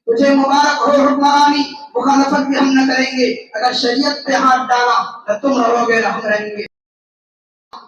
تجھے مبارک ہو حکمرانی، مخالفت بھی ہم نہ کریں گے، اگر شریعت پہ ہاتھ ڈالا نہ تم رہو گے نہ ہم رہیں گے۔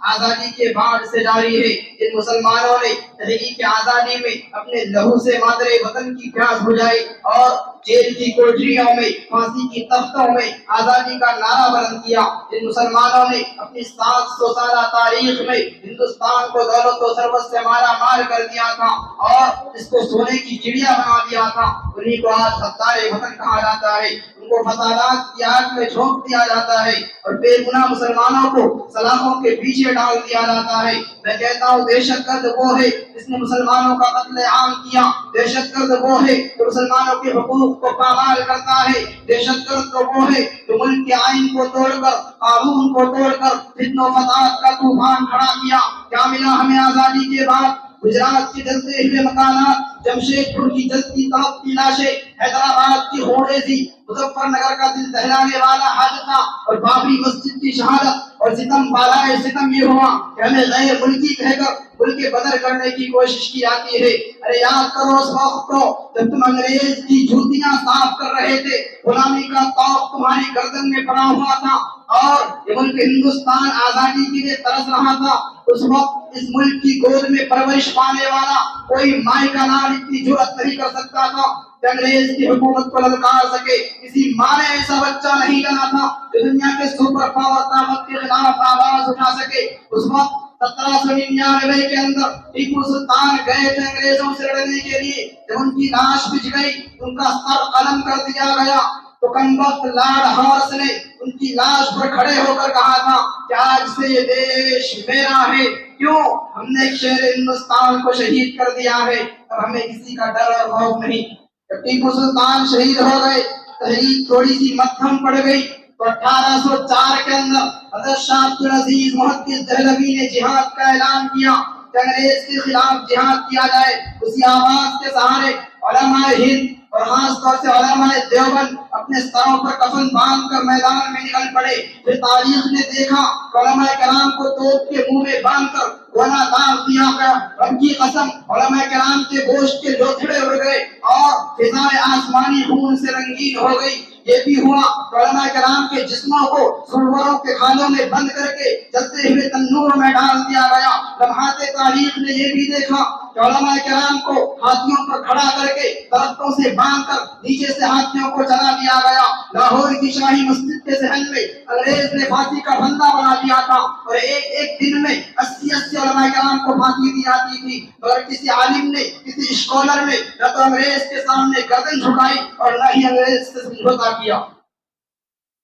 آزادی کے بعد سے جاری ہے، جن مسلمانوں نے تحریک آزادی میں اپنے لہو سے مادر وطن کی پیاس بجھائی اور جیل کی کوٹریوں میں، پھانسی کی تختوں میں آزادی کا نعرہ بلند کیا، جن مسلمانوں نے اپنی 700 سالہ تاریخ میں ہندوستان کو دولت و ثروت سے مارا مار کر دیا تھا اور اس کو سونے کی چڑیا بنا دیا تھا، انہیں کو آج غدار وطن کہا جاتا ہے، ان کو فسادات کی آگ میں جھونک دیا جاتا ہے اور بے گناہ مسلمانوں کو سلاخوں کے پیچھے ڈال دیا جاتا ہے۔ میں کہتا ہوں دہشت گرد وہ ہے جس نے مسلمانوں کا قتل عام کیا، دہشت گرد وہ ہے جو مسلمانوں کے حقوق کو پامال کرتا ہے، دہشت گرد تو وہ ہے جو ملک کے آئین کو توڑ کر، قانون کو توڑ کر فتنہ و فساد کا طوفان کھڑا کیا۔ کیا ملا ہمیں آزادی کے بعد؟ گجرات کے جلتے ہوئے مکانات، جمشید پور کی جلتی تڑپتی لاشیں، حیدرآباد کی خونریزی، مظفر نگر کا دل دہلانے والا حادثہ اور بابری مسجد کی شہادت اور ستم بالائے ستم یہ ہوا کہ ہمیں غیر ملکی کہہ کر ملک بدر کرنے کی کوشش کی جاتی ہے۔ ارے یاد کرو اس وقت کو جب تم انگریز کی جوتیاں صاف کر رہے تھے، غلامی کا طوق تمہاری گردن میں پڑا ہوا تھا اور یہ ملک ہندوستان آزادی کے لیے ترس رہا تھا۔ اس وقت اس ملک کی گود میں پرورش پانے والا کوئی مائی کا نام اتنی جرأت نہیں کر سکتا تھا کہ انگریز کی حکومت کو للکار سکے۔ کسی ماں نے ایسا بچہ نہیں جنا تھا جو دنیا کے سپر پاور طاقت کے خلاف آواز اٹھا سکے۔ اس وقت 1799 کے اندر ٹیپو سلطان گئے تھے انگریزوں سے لڑنے کے لیے، جب ان کی لاش بچ گئی، ان کا سر قلم کر دیا گیا تو کمبخت لارڈ ہارس نے ان کی لاش پر کھڑے ہو کر کہا تھا کہ آج سے یہ دیش میرا ہے، کیوں؟ ہم نے ایک شہر ہندوستان کو شہید کر دیا ہے، اب ہمیں کسی کا ڈر اور خوف نہیں۔ جب ٹیپو سلطان شہید ہو گئے، تحریک تھوڑی سی مدھم پڑ گئی تو 1804 کے اندر حضرت شاہ عبدالعزیز محدث دہلوی نے جہاد کا اعلان کیا کہ انگریز کے خلاف جہاد کیا جائے۔ اسی آواز کے سہارے علماء ہند اور خاص طور سے علماء دیوبند اپنے سروں پر کفن باندھ کر میدان میں نکل پڑے۔ پھر تاریخ نے دیکھا کہ علماء کرام کو توپ کے منہ میں باندھ کر گونا داغ دیا گیا۔ رب کی قسم علماء کرام کے گوشت کے لوتھڑے اڑ گئے اور فضائے آسمانی خون سے رنگین ہو گئی۔ یہ بھی ہوا کہ علماء کرام کے جسموں کو سوروں کے کھالوں میں بند کر کے جلتے ہوئے تنور میں ڈال دیا گیا۔ لمحات تاریخ نے یہ بھی دیکھا کہ علماء کرام کو ہاتھیوں پر کھڑا کر کے درختوں سے باندھ کر نیچے سے ہاتھیوں کو چلا دیا گیا۔ لاہور کی شاہی مسجد کے صحن میں انگریز نے پھانسی کا پھندا بنا دیا تھا اور ایک دن میں 80 علماء کرام کو پھانسی دی جاتی تھی، مگر کسی عالم نے، کسی اسکالر نے نہ تو انگریز کے سامنے گردن جھکائی اور نہ ہی انگریز سے سمجھوتا کیا۔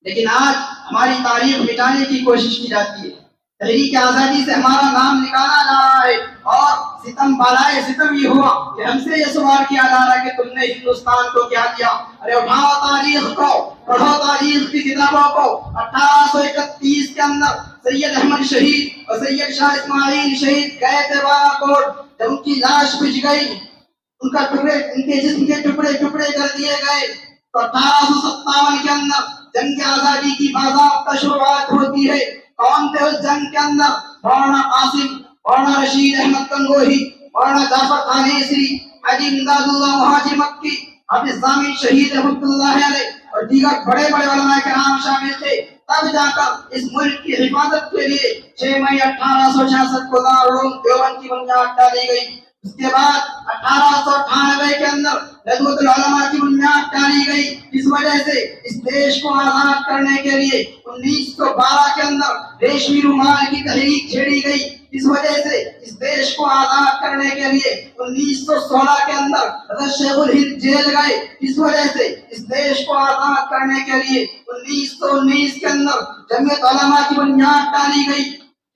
لیکن آج ہماری تاریخ مٹانے کی کوشش کی جاتی ہے، تحریک آزادی سے ہمارا نام نکالا جا رہا ہے اور ستم بالائے ستم یہ ہوا کہ ہم سے یہ سوال کیا جا رہا ہے کہ تم نے ہندوستان کو کیا دیا۔ ارے اٹھاؤ تاریخ کو، پڑھو تاریخ کی کتابوں کو۔ 1831 کے اندر سید احمد شہید اور سید شاہ اسماعیل شہید گئے تھے بالا کوٹ، جب ان کی لاش بچ گئی، ان کے جسم کے ٹکڑے ٹکڑے کر دیے گئے تو 1857 کے اندر جنگ آزادی کی باضابطہ شروعات ہوتی ہے۔ کون تھے اس جنگ کے اندر؟ مولانا قاسم، مولانا رشید احمد گنگوہی، مولانا جعفر خان عیسوی، حاجی امداد اللہ مہاجر مکی، حافظ ضامن شہید رحمۃ اللہ علیہ اور دیگر بڑے بڑے علماء کرام شامل تھے۔ تب جا کر اس ملک کی حفاظت کے لیے 6 مئی 1866 کو دارالعلوم دیوبند کی بنیاد ڈالی گئی۔ اس کے بعد 1898 کے اندر ندوۃ العلماء کی بنیاد ڈالی گئی، اس وجہ سے اس دیش کو آزاد کرنے کے لیے 1912 کے اندر ریشمی رومال کی تحریک چھیڑی گئی، اس وجہ سے اس دیش کو آزاد کرنے کے لیے 1916 کے اندر حضرت شیخ الہند جیل گئے، اس وجہ سے اس دیش کو آزاد کرنے کے لیے 1919 کے اندر جمعیت علماء کی بنیاد ڈالی گئی،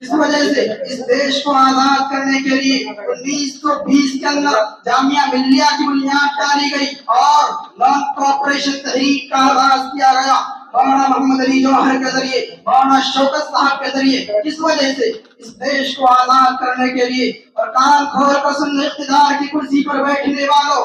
اس وجہ سے اس دیش کو آزاد کرنے کے لیے 1920 کے اندر جامعہ ملیہ کی بنیاد ڈالی گئی اور نان کوآپریشن تحریک کا آغاز کیا گیا مولانا محمد علی جوہر کے ذریعے، مولانا شوکت صاحب کے ذریعے، اس وجہ سے اس دیش کو آزاد کرنے کے لیے۔ اور کان کھول کر سن اقتدار کی کرسی پر بیٹھنے والوں،